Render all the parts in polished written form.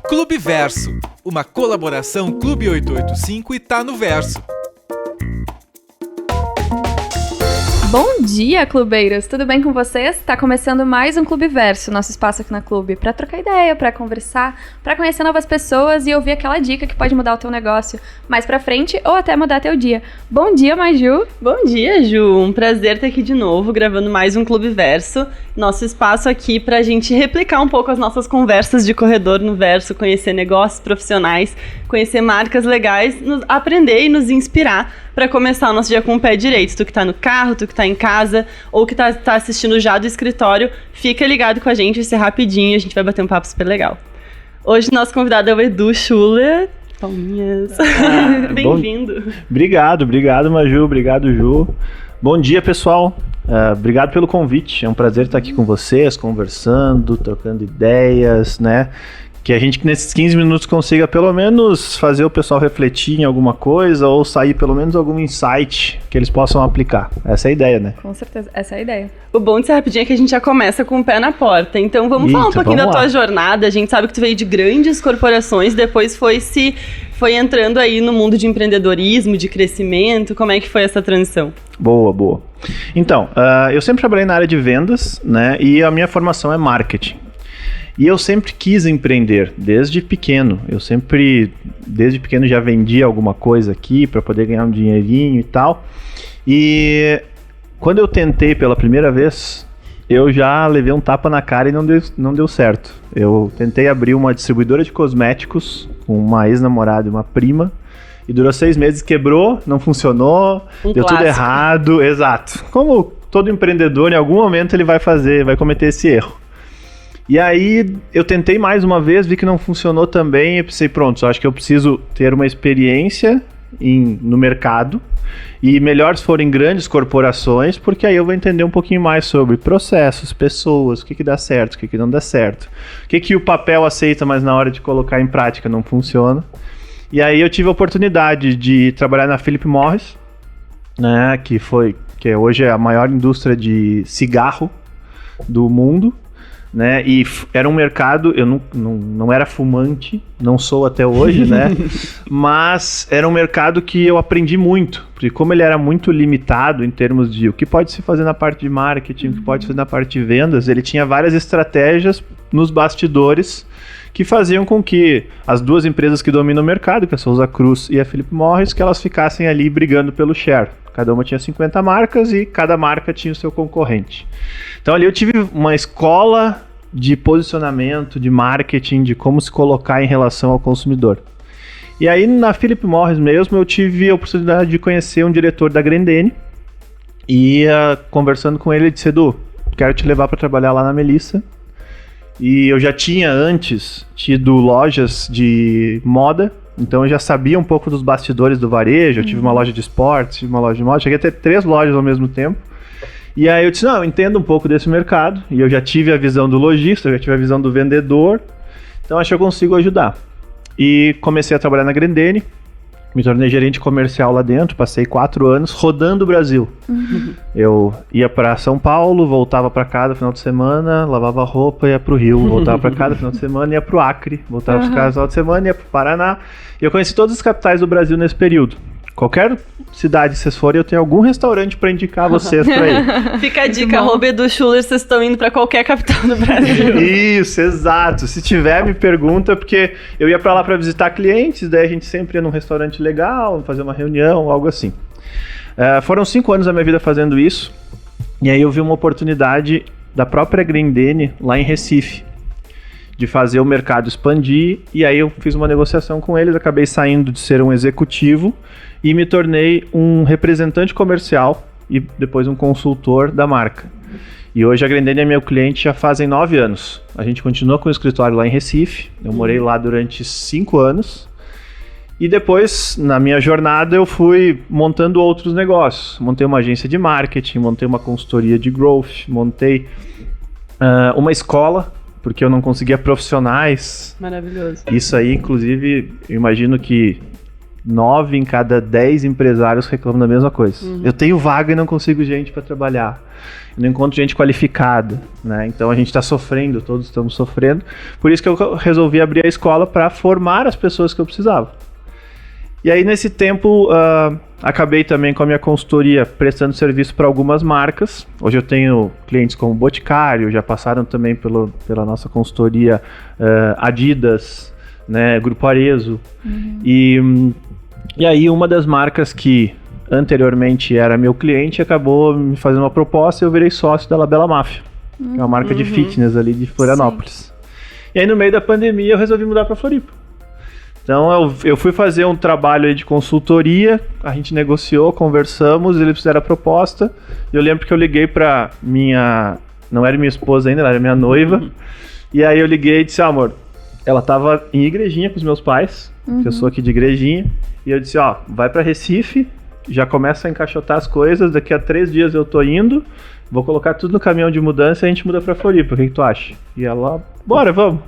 Clube Verso, uma colaboração Clube 885 e Tá no Verso. Bom dia, clubeiros! Tudo bem com vocês? Tá começando mais um Clube Verso, nosso espaço aqui na Clube, pra trocar ideia, pra conversar, pra conhecer novas pessoas e ouvir aquela dica que pode mudar o teu negócio mais pra frente ou até mudar teu dia. Bom dia, Maju! Bom dia, Ju! Um prazer estar aqui de novo, gravando mais um Clube Verso, nosso espaço aqui pra gente replicar um pouco as nossas conversas de corredor no Verso, conhecer negócios profissionais, conhecer marcas legais, aprender e nos inspirar para começar o nosso dia com o pé direito. Tu que tá no carro, tu que tá em casa, ou que tá assistindo já do escritório, fica ligado com a gente, vai ser rapidinho, a gente vai bater um papo super legal. Hoje nosso convidado é o Edu Schuller. Palminhas. Bem-vindo. Obrigado, Maju, obrigado, Ju. Bom dia, pessoal. Obrigado pelo convite, é um prazer estar aqui com vocês, conversando, trocando ideias, né? Que a gente nesses 15 minutos consiga pelo menos fazer o pessoal refletir em alguma coisa ou sair pelo menos algum insight que eles possam aplicar. Essa é a ideia, né? Com certeza, essa é a ideia. O bom de ser rapidinho é que a gente já começa com o pé na porta. Então vamos falar um pouquinho da tua jornada. A gente sabe que tu veio de grandes corporações, depois foi entrando aí no mundo de empreendedorismo, de crescimento. Como é que foi essa transição? Boa. Então, eu sempre trabalhei na área de vendas, né? E a minha formação é marketing. E eu sempre quis empreender, desde pequeno. Desde pequeno já vendia alguma coisa aqui para poder ganhar um dinheirinho e tal. E quando eu tentei pela primeira vez, eu já levei um tapa na cara e não deu certo. Eu tentei abrir uma distribuidora de cosméticos com uma ex-namorada e uma prima. E durou 6 meses, quebrou, não funcionou, deu tudo errado. Exato. Como todo empreendedor, em algum momento ele vai cometer esse erro. E aí eu tentei mais uma vez, vi que não funcionou também, e pensei, pronto, acho que eu preciso ter uma experiência no mercado, e melhor se forem grandes corporações, porque aí eu vou entender um pouquinho mais sobre processos, pessoas, o que dá certo, o que não dá certo, o que o papel aceita, mas na hora de colocar em prática não funciona. E aí eu tive a oportunidade de trabalhar na Philip Morris, né, que hoje é a maior indústria de cigarro do mundo. Né? E era um mercado, eu não era fumante, não sou até hoje, né? Mas era um mercado que eu aprendi muito, porque como ele era muito limitado em termos de o que pode se fazer na parte de marketing, o que pode se fazer na parte de vendas, ele tinha várias estratégias nos bastidores que faziam com que as duas empresas que dominam o mercado, que é a Souza Cruz e a Philip Morris, que elas ficassem ali brigando pelo share. Cada uma tinha 50 marcas e cada marca tinha o seu concorrente. Então ali eu tive uma escola de posicionamento, de marketing, de como se colocar em relação ao consumidor. E aí na Philip Morris mesmo eu tive a oportunidade de conhecer um diretor da Grendene e conversando com ele, ele disse: Edu, quero te levar para trabalhar lá na Melissa. E eu já tinha antes tido lojas de moda, então eu já sabia um pouco dos bastidores do varejo. Eu tive uma loja de esportes, tive uma loja de moda, cheguei a ter 3 lojas ao mesmo tempo. E aí eu disse, eu entendo um pouco desse mercado, e eu já tive a visão do lojista, já tive a visão do vendedor, então acho que eu consigo ajudar. E comecei a trabalhar na Grendene, me tornei gerente comercial lá dentro, passei 4 anos rodando o Brasil. Eu ia para São Paulo, voltava para casa no final de semana, lavava roupa, ia para o Rio, voltava para casa no final de semana, ia para o Acre, voltava para casa no final de semana, ia para o Paraná. E eu conheci todas as capitais do Brasil nesse período. Qualquer cidade que vocês forem, eu tenho algum restaurante para indicar vocês para ir. Fica a dica, @Edu Schuller, vocês estão indo para qualquer capital do Brasil. Isso, exato. Se tiver, me pergunta, porque eu ia para lá para visitar clientes, daí a gente sempre ia num restaurante legal, fazer uma reunião, algo assim. Foram 5 anos da minha vida fazendo isso, e aí eu vi uma oportunidade da própria Grendene lá em Recife, de fazer o mercado expandir, e aí eu fiz uma negociação com eles, acabei saindo de ser um executivo e me tornei um representante comercial e depois um consultor da marca. E hoje a Grendene é meu cliente já fazem 9 anos. A gente continua com o escritório lá em Recife, eu morei lá durante 5 anos, e depois, na minha jornada, eu fui montando outros negócios. Montei uma agência de marketing, montei uma consultoria de growth, montei uma escola, porque eu não conseguia profissionais. Maravilhoso. Isso aí, inclusive, eu imagino que 9 em cada 10 empresários reclamam da mesma coisa. Eu tenho vaga e não consigo gente para trabalhar. Eu não encontro gente qualificada, né? Então a gente está sofrendo, todos estamos sofrendo. Por isso que eu resolvi abrir a escola para formar as pessoas que eu precisava. E aí nesse tempo acabei também com a minha consultoria prestando serviço para algumas marcas. Hoje eu tenho clientes como Boticário, já passaram também pela nossa consultoria Adidas, né, Grupo Arezzo. E aí uma das marcas que anteriormente era meu cliente acabou me fazendo uma proposta e eu virei sócio da Labela Máfia, que é uma marca de fitness ali de Florianópolis. Sim. E aí no meio da pandemia eu resolvi mudar para Floripa. Então eu fui fazer um trabalho aí de consultoria, a gente negociou, conversamos, eles fizeram a proposta. Eu lembro que eu liguei para não era minha esposa ainda, ela era minha noiva. E aí eu liguei e disse, amor, ela tava em Igrejinha com os meus pais, que eu sou aqui de Igrejinha. E eu disse, vai para Recife, já começa a encaixotar as coisas, daqui a 3 dias eu tô indo, vou colocar tudo no caminhão de mudança e a gente muda pra Floripa, o que tu acha? E ela, bora, vamos.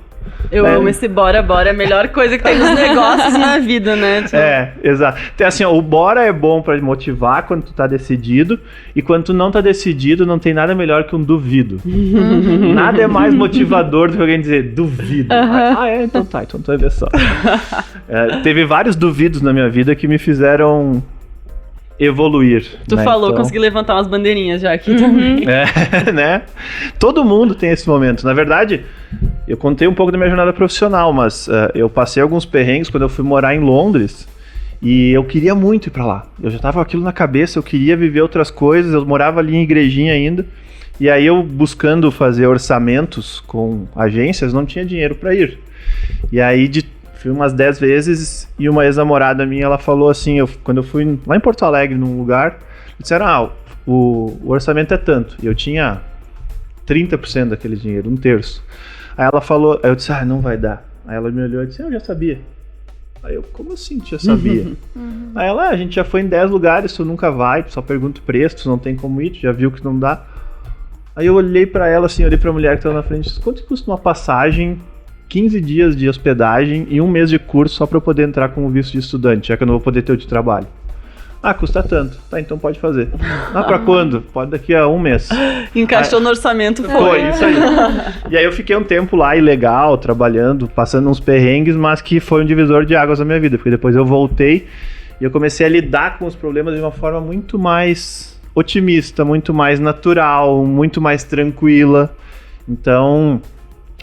Eu amo esse bora, a melhor coisa que tem nos negócios na vida, né? Exato. Então, assim, o bora é bom pra motivar quando tu tá decidido, e quando tu não tá decidido, não tem nada melhor que um duvido. Nada é mais motivador do que alguém dizer duvido. Então tá, então tu vai ver só. Teve vários duvidos na minha vida que me fizeram evoluir. Tu falou, então... consegui levantar umas bandeirinhas já aqui também. Né? Todo mundo tem esse momento. Na verdade, eu contei um pouco da minha jornada profissional, mas eu passei alguns perrengues quando eu fui morar em Londres e eu queria muito ir pra lá. Eu já tava com aquilo na cabeça, eu queria viver outras coisas, eu morava ali em Igrejinha ainda, e aí eu buscando fazer orçamentos com agências, não tinha dinheiro pra ir. E aí fui umas 10 vezes e uma ex-namorada minha, ela falou assim, quando eu fui lá em Porto Alegre, num lugar, disseram, o orçamento é tanto. E eu tinha 30% daquele dinheiro, 1/3. Aí ela falou, aí eu disse, não vai dar. Aí ela me olhou e disse, eu já sabia. Aí eu, como assim tu já sabia? Aí ela, a gente já foi em 10 lugares, tu nunca vai, tu só pergunta o preço, tu não tem como ir, tu já viu que não dá. Aí eu olhei pra ela assim, olhei pra mulher que tava na frente, disse, quanto custa uma passagem, 15 dias de hospedagem e 1 mês de curso só para eu poder entrar como visto de estudante, já que eu não vou poder ter o de trabalho? Custa tanto. Tá, então pode fazer. Pra quando? Pode daqui a 1 mês. Encaixou no orçamento, foi isso aí. E aí eu fiquei um tempo lá, ilegal, trabalhando, passando uns perrengues, mas que foi um divisor de águas na minha vida, porque depois eu voltei e eu comecei a lidar com os problemas de uma forma muito mais otimista, muito mais natural, muito mais tranquila. Então,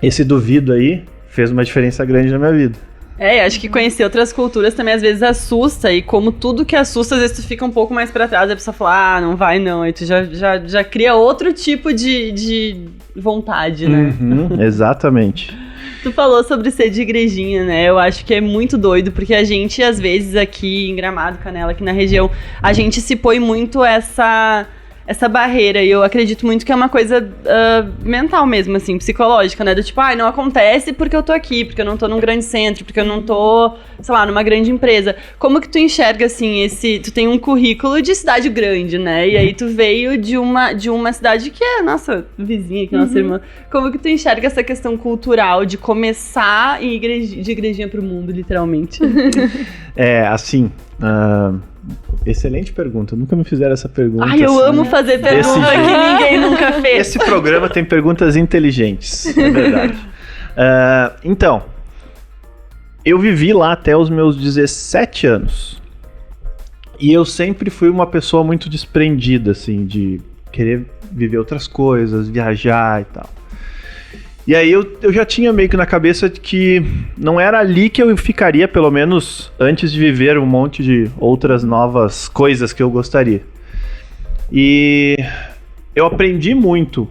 esse duvido aí fez uma diferença grande na minha vida. Acho que conhecer outras culturas também às vezes assusta, e como tudo que assusta, às vezes tu fica um pouco mais pra trás, a pessoa fala, não vai não, aí tu já cria outro tipo de vontade, né? Exatamente. Tu falou sobre ser de Igrejinha, né? Eu acho que é muito doido, porque a gente, às vezes, aqui em Gramado, Canela, aqui na região, a gente se põe muito essa barreira, e eu acredito muito que é uma coisa mental mesmo, assim, psicológica, né? Do tipo, não acontece porque eu tô aqui, porque eu não tô num grande centro, porque eu não tô, sei lá, numa grande empresa. Como que tu enxerga, assim, tu tem um currículo de cidade grande, né? E aí tu veio de uma cidade que é nossa vizinha, que é nossa irmã. Como que tu enxerga essa questão cultural de começar de Igrejinha pro mundo, literalmente? Assim... excelente pergunta, nunca me fizeram essa pergunta. Eu amo fazer pergunta que ninguém nunca fez. Esse programa tem perguntas inteligentes, é verdade. Então, eu vivi lá até os meus 17 anos. E eu sempre fui uma pessoa muito desprendida, assim, de querer viver outras coisas, viajar e tal. E aí eu já tinha meio que na cabeça que não era ali que eu ficaria, pelo menos antes de viver um monte de outras novas coisas que eu gostaria. E eu aprendi muito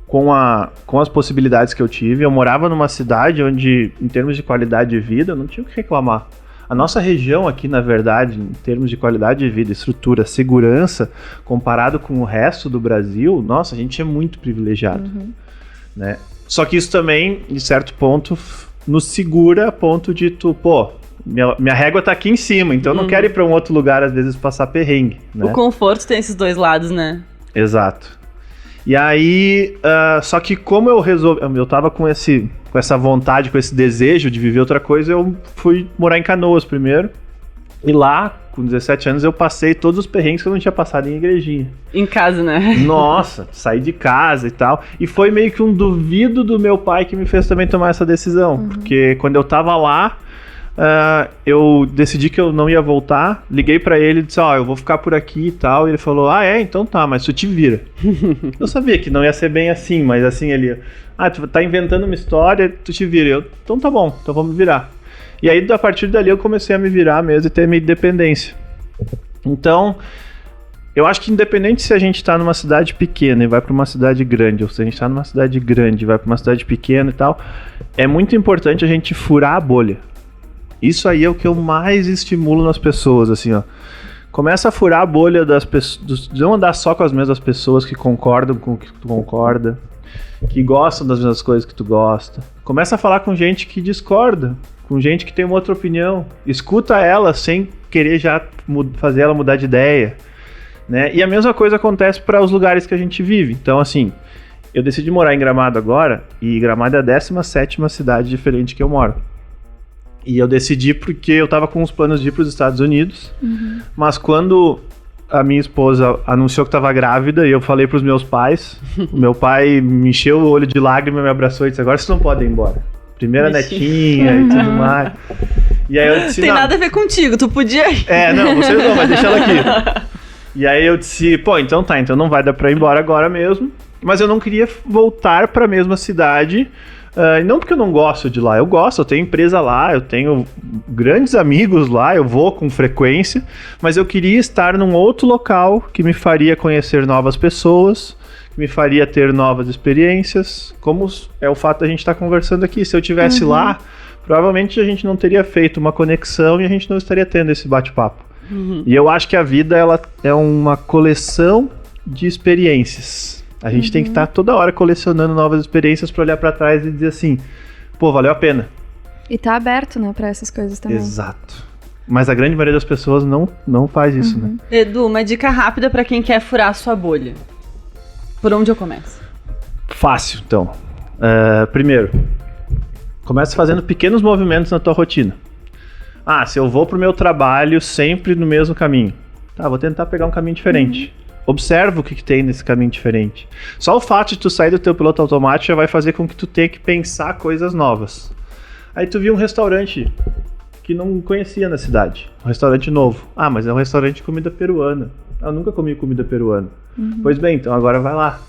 com as possibilidades que eu tive. Eu morava numa cidade onde, em termos de qualidade de vida, eu não tinha o que reclamar. A nossa região aqui, na verdade, em termos de qualidade de vida, estrutura, segurança, comparado com o resto do Brasil, nossa, a gente é muito privilegiado. Né? Só que isso também, de certo ponto, nos segura a ponto de minha régua tá aqui em cima, então eu não quero ir para um outro lugar, às vezes, passar perrengue. Né? O conforto tem esses dois lados, né? Exato. E aí, só que como eu tava com essa vontade, com esse desejo de viver outra coisa, eu fui morar em Canoas primeiro, E lá, com 17 anos, eu passei todos os perrengues que eu não tinha passado em igrejinha. Em casa, né? Nossa, saí de casa e tal. E foi meio que um duvido do meu pai que me fez também tomar essa decisão. Porque quando eu tava lá, eu decidi que eu não ia voltar. Liguei pra ele e disse, eu vou ficar por aqui e tal. E ele falou, então tá, mas tu te vira. Eu sabia que não ia ser bem assim, mas assim, ele... tu tá inventando uma história, tu te vira. Eu, então tá bom, então vamos virar. E aí, a partir dali, eu comecei a me virar mesmo e ter minha independência. Então, eu acho que independente se a gente tá numa cidade pequena e vai pra uma cidade grande, ou se a gente tá numa cidade grande e vai pra uma cidade pequena e tal, é muito importante a gente furar a bolha. Isso aí é o que eu mais estimulo nas pessoas, assim, ó. Começa a furar a bolha das pessoas, não andar só com as mesmas pessoas que concordam com o que tu concorda, que gostam das mesmas coisas que tu gosta. Começa a falar com gente que discorda, com gente que tem uma outra opinião. Escuta ela sem querer já fazer ela mudar de ideia, né? E a mesma coisa acontece para os lugares que a gente vive. Então, assim, eu decidi morar em Gramado agora, e Gramado é a 17ª cidade diferente que eu moro. E eu decidi porque eu tava com os planos de ir para os Estados Unidos, mas quando a minha esposa anunciou que estava grávida e eu falei para os meus pais, o meu pai me encheu o olho de lágrima, me abraçou e disse, agora vocês não podem ir embora. Primeira netinha e tudo mais. E aí eu disse, tem nada a ver contigo, tu podia ir. Não, vocês não, mas deixa ela aqui. E aí eu disse, então tá, então não vai dar pra ir embora agora mesmo. Mas eu não queria voltar pra mesma cidade, e não porque eu não gosto de lá, eu gosto, eu tenho empresa lá, eu tenho grandes amigos lá, eu vou com frequência, mas eu queria estar num outro local que me faria conhecer novas pessoas, que me faria ter novas experiências, como é o fato da gente estar conversando aqui. Se eu estivesse lá, provavelmente a gente não teria feito uma conexão e a gente não estaria tendo esse bate-papo. E eu acho que a vida ela é uma coleção de experiências. A gente tem que estar toda hora colecionando novas experiências para olhar para trás e dizer assim, valeu a pena. E tá aberto, né, para essas coisas também. Exato. Mas a grande maioria das pessoas não faz isso, né? Edu, uma dica rápida para quem quer furar a sua bolha. Por onde eu começo? Fácil, então. Primeiro, comece fazendo pequenos movimentos na tua rotina. Se eu vou pro meu trabalho sempre no mesmo caminho. Vou tentar pegar um caminho diferente. Observa o que tem nesse caminho diferente. Só o fato de tu sair do teu piloto automático já vai fazer com que tu tenha que pensar coisas novas. Aí tu viu um restaurante que não conhecia na cidade. Um restaurante novo. Mas é um restaurante de comida peruana. Eu nunca comi comida peruana. Pois bem, então agora vai lá.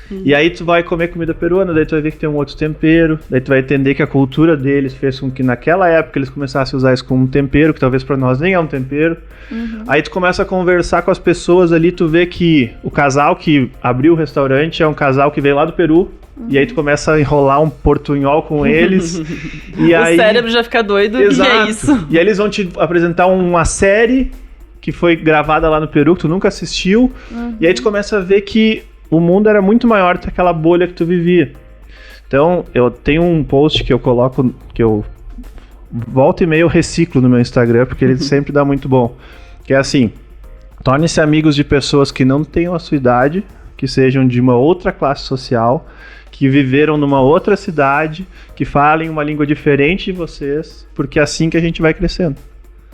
E aí tu vai comer comida peruana, daí tu vai ver que tem um outro tempero, daí tu vai entender que a cultura deles fez com que naquela época eles começassem a usar isso como um tempero, que talvez pra nós nem é um tempero. Aí tu começa a conversar com as pessoas ali, tu vê que o casal que abriu o restaurante é um casal que veio lá do Peru, e aí tu começa a enrolar um portunhol com eles. E o cérebro já fica doido. Exato. E é isso. E aí eles vão te apresentar uma série que foi gravada lá no Peru, que tu nunca assistiu, e aí tu começa a ver que o mundo era muito maior do que aquela bolha que tu vivia. Então, eu tenho um post que eu coloco, que eu volta e meia eu reciclo no meu Instagram, porque ele sempre dá muito bom. Que é assim, torne-se amigos de pessoas que não tenham a sua idade, que sejam de uma outra classe social, que viveram numa outra cidade, que falem uma língua diferente de vocês, porque é assim que a gente vai crescendo.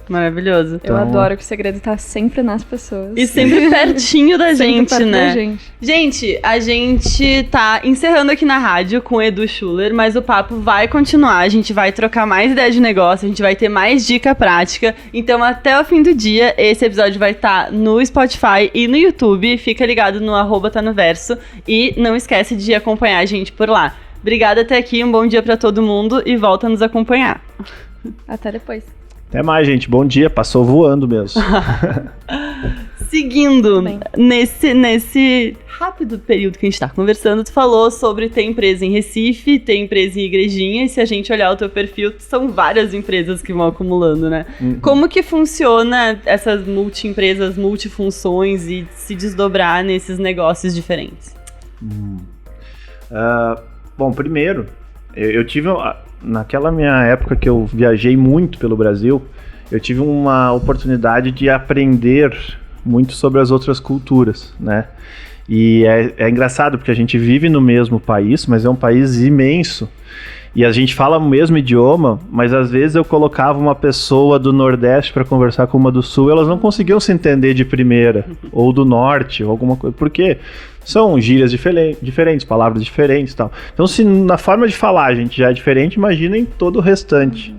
Maravilhoso. Eu adoro que o segredo tá sempre nas pessoas. E sempre pertinho da gente, perto né? Da gente. Gente, a gente tá encerrando aqui na rádio com o Edu Schuller, mas o papo vai continuar. A gente vai trocar mais ideias de negócio, a gente vai ter mais dica prática. Então, até o fim do dia, esse episódio vai estar no Spotify e no YouTube. Fica ligado no @tanoverso e não esquece de acompanhar a gente por lá. Obrigada até aqui, um bom dia pra todo mundo e volta a nos acompanhar. Até depois. Até mais, gente. Bom dia. Passou voando mesmo. Seguindo, nesse rápido período que a gente tá conversando, tu falou sobre ter empresa em Recife, ter empresa em Igrejinha, e se a gente olhar o teu perfil, são várias empresas que vão acumulando, né? Como que funciona essas multi-empresas, multifunções e se desdobrar nesses negócios diferentes? Bom, primeiro, eu tive... Naquela minha época que eu viajei muito pelo Brasil, eu tive uma oportunidade de aprender muito sobre as outras culturas, né? E é engraçado porque a gente vive no mesmo país, mas é um país imenso. E a gente fala o mesmo idioma, mas às vezes eu colocava uma pessoa do Nordeste para conversar com uma do Sul, elas não conseguiam se entender de primeira, ou do Norte, ou alguma coisa, porque são gírias diferentes, palavras diferentes e tal. Então, se na forma de falar a gente já é diferente, imagina em todo o restante.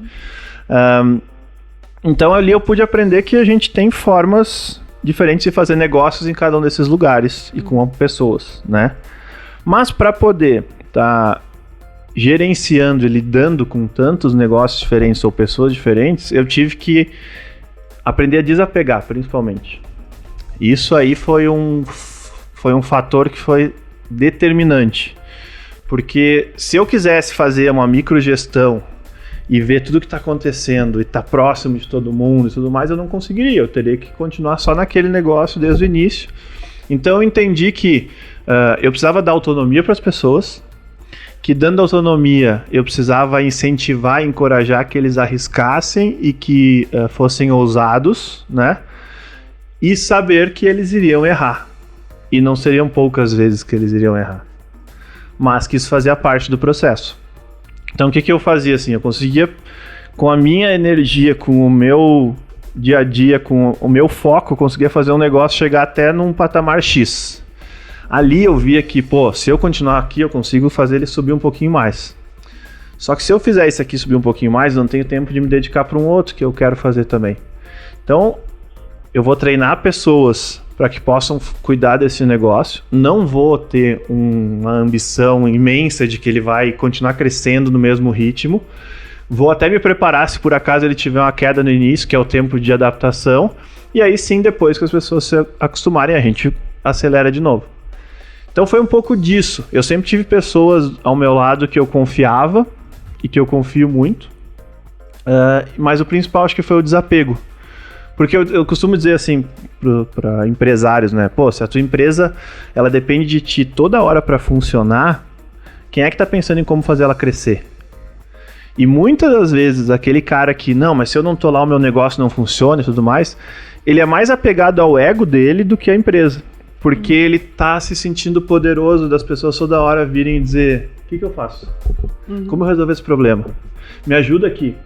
Então, ali eu pude aprender que a gente tem formas diferentes de fazer negócios em cada um desses lugares e com pessoas, né? Mas para poder estar gerenciando e lidando com tantos negócios diferentes ou pessoas diferentes, eu tive que aprender a desapegar, principalmente. Isso aí foi um fator que foi determinante. Porque se eu quisesse fazer uma microgestão e ver tudo que está acontecendo e estar próximo de todo mundo e tudo mais, eu não conseguiria. Eu teria que continuar só naquele negócio desde o início. Então eu entendi que eu precisava dar autonomia para as pessoas, que dando autonomia eu precisava incentivar e encorajar que eles arriscassem e que fossem ousados, né? E saber que eles iriam errar. E não seriam poucas vezes que eles iriam errar. Mas que isso fazia parte do processo. Então o que eu fazia assim? Eu conseguia, com a minha energia, com o meu dia a dia, com o meu foco, eu conseguia fazer um negócio chegar até num patamar X. Ali eu via que, se eu continuar aqui, eu consigo fazer ele subir um pouquinho mais. Só que se eu fizer isso aqui subir um pouquinho mais, eu não tenho tempo de me dedicar para um outro que eu quero fazer também. Então, eu vou treinar pessoas para que possam cuidar desse negócio. Não vou ter uma ambição imensa de que ele vai continuar crescendo no mesmo ritmo. Vou até me preparar se por acaso ele tiver uma queda no início, que é o tempo de adaptação. E aí sim, depois que as pessoas se acostumarem, a gente acelera de novo. Então foi um pouco disso. Eu sempre tive pessoas ao meu lado que eu confiava e que eu confio muito. Mas o principal acho que foi o desapego. Porque eu costumo dizer assim para empresários, né? Se a tua empresa ela depende de ti toda hora para funcionar, quem é que tá pensando em como fazer ela crescer? E muitas das vezes aquele cara que, não, mas se eu não tô lá o meu negócio não funciona e tudo mais, ele é mais apegado ao ego dele do que à empresa. Porque ele tá se sentindo poderoso das pessoas toda hora virem dizer, o que eu faço? Como eu resolver esse problema? Me ajuda aqui.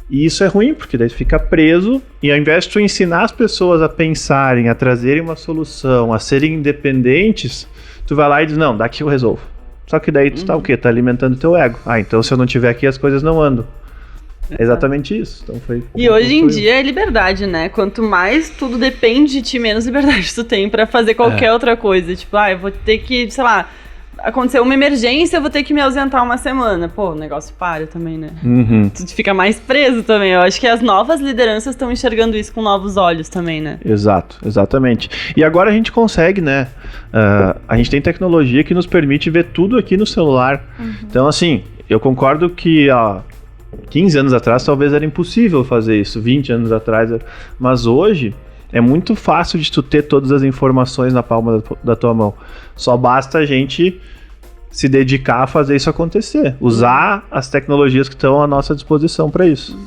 E isso é ruim, porque daí tu fica preso e ao invés de tu ensinar as pessoas a pensarem, a trazerem uma solução, a serem independentes, tu vai lá e diz, não, daqui eu resolvo. Só que daí tu tá o quê? Tá alimentando o teu ego. Então se eu não estiver aqui, as coisas não andam. É exatamente isso. Então e hoje em dia é liberdade, né? Quanto mais tudo depende de ti, menos liberdade tu tem pra fazer qualquer outra coisa. Tipo, eu vou ter que, sei lá, aconteceu uma emergência, eu vou ter que me ausentar uma semana. O negócio para também, né? Tu fica mais preso também. Eu acho que as novas lideranças estão enxergando isso com novos olhos também, né? Exato, exatamente. E agora a gente consegue, né? A gente tem tecnologia que nos permite ver tudo aqui no celular. Então, assim, eu concordo que 15 anos atrás talvez era impossível fazer isso, 20 anos atrás, mas hoje é muito fácil de tu ter todas as informações na palma da tua mão. Só basta a gente se dedicar a fazer isso acontecer, usar as tecnologias que estão à nossa disposição para isso.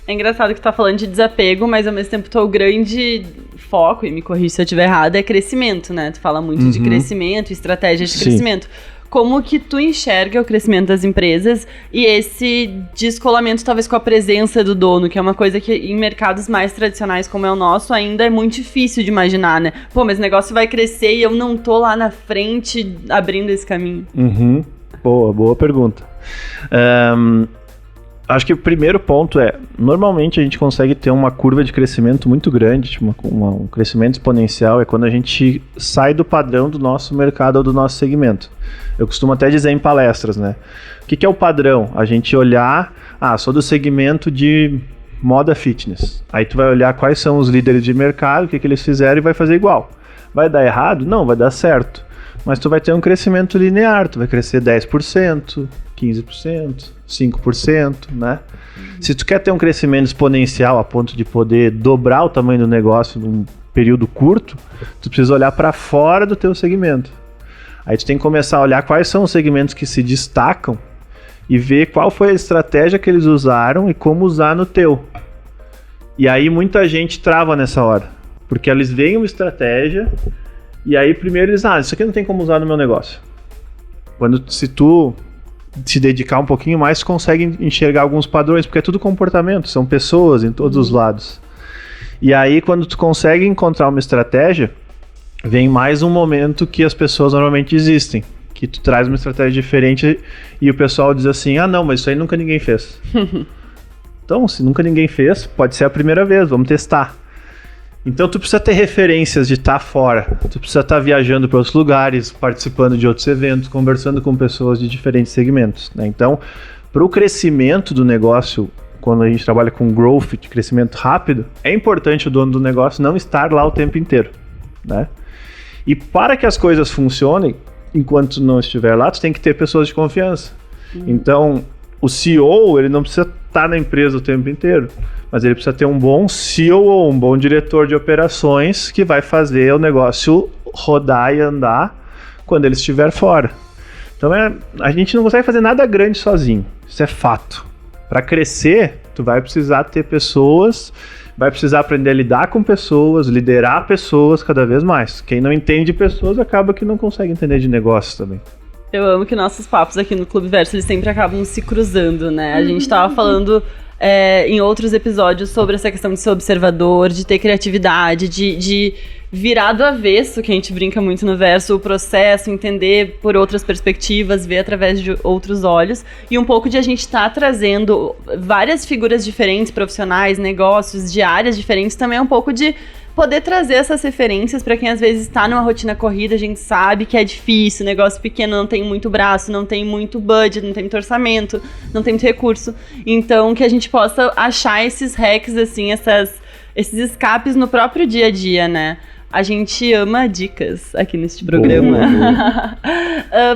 É engraçado que tu tá falando de desapego, mas ao mesmo tempo teu grande foco, e me corrija se eu estiver errado, é crescimento, né? Tu fala muito de crescimento, estratégia de crescimento. Como que tu enxerga o crescimento das empresas e esse descolamento talvez com a presença do dono, que é uma coisa que em mercados mais tradicionais como é o nosso ainda é muito difícil de imaginar, né? Mas o negócio vai crescer e eu não tô lá na frente abrindo esse caminho. Boa pergunta. Acho que o primeiro ponto normalmente a gente consegue ter uma curva de crescimento muito grande, tipo um crescimento exponencial, é quando a gente sai do padrão do nosso mercado ou do nosso segmento. Eu costumo até dizer em palestras, né? O que é o padrão? A gente olhar, sou do segmento de moda fitness. Aí tu vai olhar quais são os líderes de mercado, o que eles fizeram e vai fazer igual. Vai dar errado? Não, vai dar certo. Mas tu vai ter um crescimento linear, tu vai crescer 10%, 15%, 5%, né? Se tu quer ter um crescimento exponencial a ponto de poder dobrar o tamanho do negócio num período curto, tu precisa olhar para fora do teu segmento. Aí tu tem que começar a olhar quais são os segmentos que se destacam e ver qual foi a estratégia que eles usaram e como usar no teu. E aí muita gente trava nessa hora, porque eles veem uma estratégia e aí primeiro eles, isso aqui não tem como usar no meu negócio. Se tu se dedicar um pouquinho mais, tu consegue enxergar alguns padrões, porque é tudo comportamento, são pessoas em todos os lados. E aí, quando tu consegue encontrar uma estratégia, vem mais um momento que as pessoas normalmente existem, que tu traz uma estratégia diferente e o pessoal diz assim, não, mas isso aí nunca ninguém fez. Então, se nunca ninguém fez, pode ser a primeira vez, vamos testar. Então, tu precisa ter referências de estar fora, tu precisa estar viajando para outros lugares, participando de outros eventos, conversando com pessoas de diferentes segmentos, né? Então, para o crescimento do negócio, quando a gente trabalha com growth, de crescimento rápido, é importante o dono do negócio não estar lá o tempo inteiro, né? E para que as coisas funcionem, enquanto não estiver lá, tu tem que ter pessoas de confiança. Então, o CEO, ele não precisa estar na empresa o tempo inteiro, mas ele precisa ter um bom CEO, um bom diretor de operações que vai fazer o negócio rodar e andar quando ele estiver fora. Então, a gente não consegue fazer nada grande sozinho, isso é fato. Para crescer, tu vai precisar ter pessoas, vai precisar aprender a lidar com pessoas, liderar pessoas cada vez mais. Quem não entende pessoas acaba que não consegue entender de negócios também. Eu amo que nossos papos aqui no Clube Verso, eles sempre acabam se cruzando, né? A gente tava falando em outros episódios sobre essa questão de ser observador, de ter criatividade, de virar do avesso, que a gente brinca muito no Verso, o processo, entender por outras perspectivas, ver através de outros olhos, e um pouco de a gente estar trazendo várias figuras diferentes, profissionais, negócios, de áreas diferentes, também é um pouco de poder trazer essas referências para quem às vezes está numa rotina corrida, a gente sabe que é difícil, negócio pequeno não tem muito braço, não tem muito budget, não tem muito orçamento, não tem muito recurso. Então, que a gente possa achar esses hacks, assim, esses escapes no próprio dia a dia, né? A gente ama dicas aqui neste programa.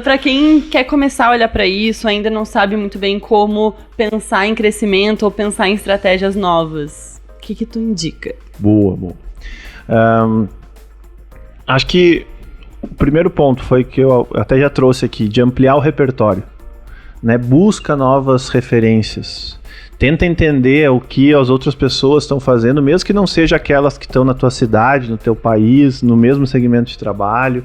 Para quem quer começar a olhar para isso, ainda não sabe muito bem como pensar em crescimento ou pensar em estratégias novas, o que tu indica? Boa. Acho que o primeiro ponto foi que eu até já trouxe aqui, de ampliar o repertório, né? Busca novas referências, tenta entender o que as outras pessoas estão fazendo, mesmo que não seja aquelas que estão na tua cidade, no teu país, no mesmo segmento de trabalho,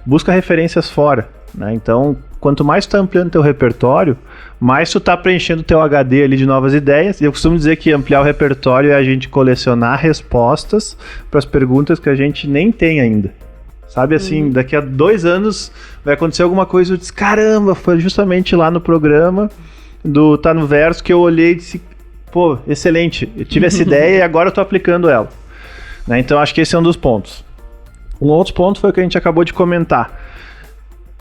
busca referências fora, né? Então, quanto mais tu tá ampliando teu repertório, mais tu tá preenchendo teu HD ali de novas ideias. E eu costumo dizer que ampliar o repertório é a gente colecionar respostas para as perguntas que a gente nem tem ainda. Sabe assim, daqui a 2 anos vai acontecer alguma coisa, eu disse, caramba, foi justamente lá no programa do Tá no Verso que eu olhei e disse, pô, excelente, eu tive essa ideia e agora eu tô aplicando ela. Né? Então acho que esse é um dos pontos. Um outro ponto foi o que a gente acabou de comentar.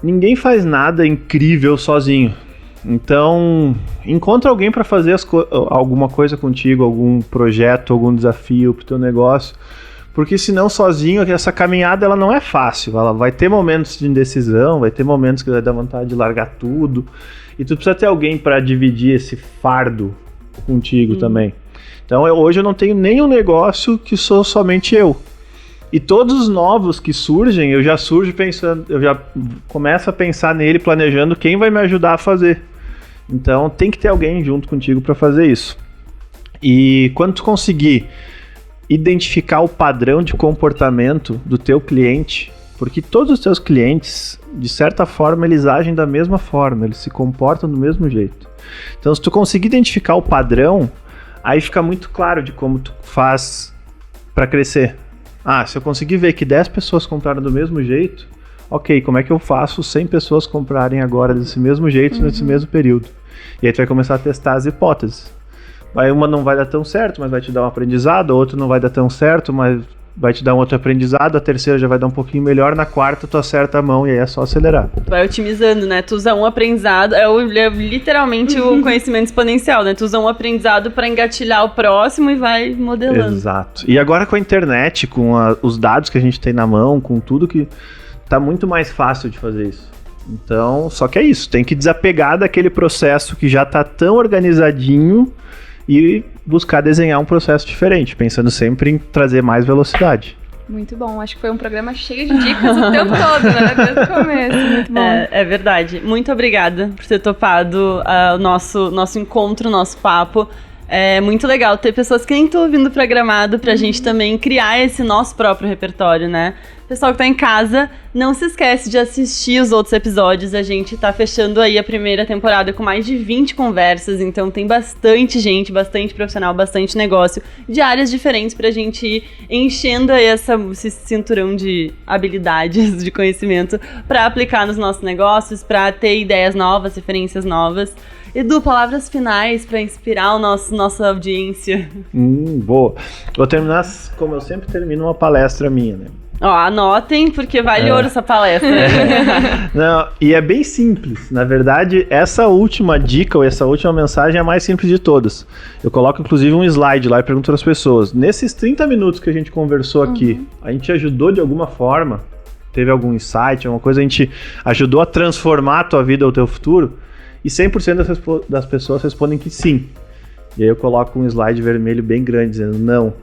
Ninguém faz nada incrível sozinho. Então, encontra alguém para fazer alguma coisa contigo, algum projeto, algum desafio pro teu negócio, porque senão sozinho essa caminhada ela não é fácil, ela vai ter momentos de indecisão, vai ter momentos que vai dar vontade de largar tudo, e tu precisa ter alguém para dividir esse fardo contigo também. Então hoje eu não tenho nenhum negócio que sou somente eu. E todos os novos que surgem, eu já começo a pensar nele, planejando quem vai me ajudar a fazer. Então tem que ter alguém junto contigo para fazer isso. E quando tu conseguir identificar o padrão de comportamento do teu cliente, porque todos os teus clientes, de certa forma, eles agem da mesma forma, eles se comportam do mesmo jeito. Então se tu conseguir identificar o padrão, aí fica muito claro de como tu faz para crescer. Se eu conseguir ver que 10 pessoas compraram do mesmo jeito, ok, como é que eu faço 100 pessoas comprarem agora desse mesmo jeito, nesse mesmo período? E aí tu vai começar a testar as hipóteses. Aí uma não vai dar tão certo, mas vai te dar um aprendizado, a outra não vai dar tão certo, mas vai te dar um outro aprendizado, a terceira já vai dar um pouquinho melhor, na quarta tu acerta a mão e aí é só acelerar. Tu vai otimizando, né? Tu usa um aprendizado, é literalmente o conhecimento exponencial, né? Tu usa um aprendizado para engatilhar o próximo e vai modelando. Exato. E agora com a internet, com os dados que a gente tem na mão, com tudo que tá muito mais fácil de fazer isso. Então, só que é isso, tem que desapegar daquele processo que já tá tão organizadinho e buscar desenhar um processo diferente, pensando sempre em trazer mais velocidade. Muito bom, acho que foi um programa cheio de dicas o tempo todo, né? Desde o começo, muito bom. É verdade. Muito obrigada por ter topado o nosso encontro, o nosso papo. É muito legal ter pessoas que nem estão vindo pra Gramado pra gente também criar esse nosso próprio repertório, né? Pessoal que tá em casa, não se esquece de assistir os outros episódios. A gente tá fechando aí a primeira temporada com mais de 20 conversas, então tem bastante gente, bastante profissional, bastante negócio, de áreas diferentes pra gente ir enchendo aí esse cinturão de habilidades, de conhecimento pra aplicar nos nossos negócios, pra ter ideias novas, referências novas. Edu, palavras finais pra inspirar nossa audiência. Boa. Vou terminar como eu sempre termino uma palestra minha, né? Ó, anotem, porque vale ouro essa palestra. Não, e é bem simples. Na verdade, essa última dica ou essa última mensagem é a mais simples de todas. Eu coloco, inclusive, um slide lá e pergunto para as pessoas. Nesses 30 minutos que a gente conversou aqui, a gente ajudou de alguma forma? Teve algum insight, alguma coisa? A gente ajudou a transformar a tua vida ou o teu futuro? E 100% das pessoas respondem que sim. E aí eu coloco um slide vermelho bem grande dizendo não.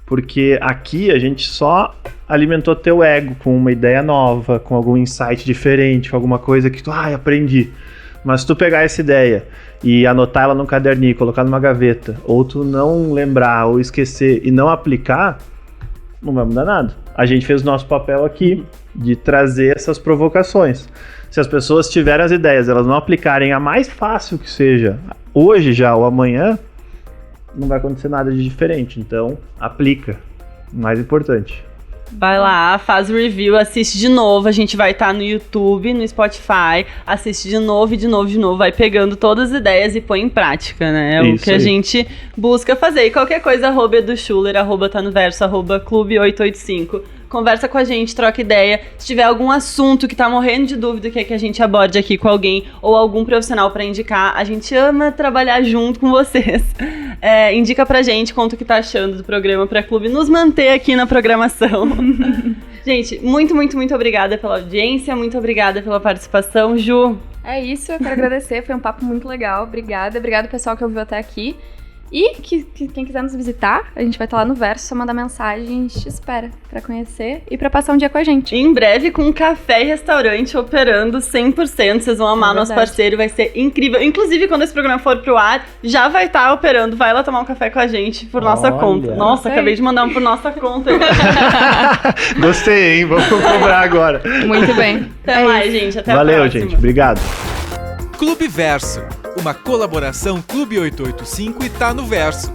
Porque aqui a gente só alimentou teu ego com uma ideia nova, com algum insight diferente, com alguma coisa que tu, aprendi. Mas se tu pegar essa ideia e anotar ela num caderninho, colocar numa gaveta, ou tu não lembrar ou esquecer e não aplicar, não vai mudar nada. A gente fez o nosso papel aqui de trazer essas provocações. Se as pessoas tiverem as ideias, elas não aplicarem a mais fácil que seja, hoje já ou amanhã, não vai acontecer nada de diferente. Então, aplica. O mais importante. Vai lá, faz o review, assiste de novo. A gente vai estar no YouTube, no Spotify. Assiste de novo, vai pegando todas as ideias e põe em prática, né? É isso o que aí. a gente busca fazer. E qualquer coisa, @EduSchuller, @TaNoVerso, @Clube885. Conversa com a gente, troca ideia. Se tiver algum assunto que tá morrendo de dúvida, que a gente aborde aqui com alguém ou algum profissional pra indicar, a gente ama trabalhar junto com vocês. Indica pra gente, conta o que tá achando do programa pra Clube nos manter aqui na programação. Gente, muito, muito, muito obrigada pela audiência, muito obrigada pela participação. Ju. É isso, eu quero agradecer, foi um papo muito legal. Obrigada pessoal que ouviu até aqui. E quem quiser nos visitar, a gente vai estar lá no Verso, só mandar mensagem, a gente te espera pra conhecer e pra passar um dia com a gente. Em breve com um café e restaurante operando 100%, vocês vão amar nosso parceiro, vai ser incrível. Inclusive, quando esse programa for pro ar, já vai estar operando, vai lá tomar um café com a gente por nossa conta. Nossa, acabei de mandar um por nossa conta. Gostei, hein? Vamos cobrar agora. Muito bem. Até mais, gente. Até a próxima. Valeu, gente. Obrigado. Clube Verso, uma colaboração Clube 885 e Tá no Verso.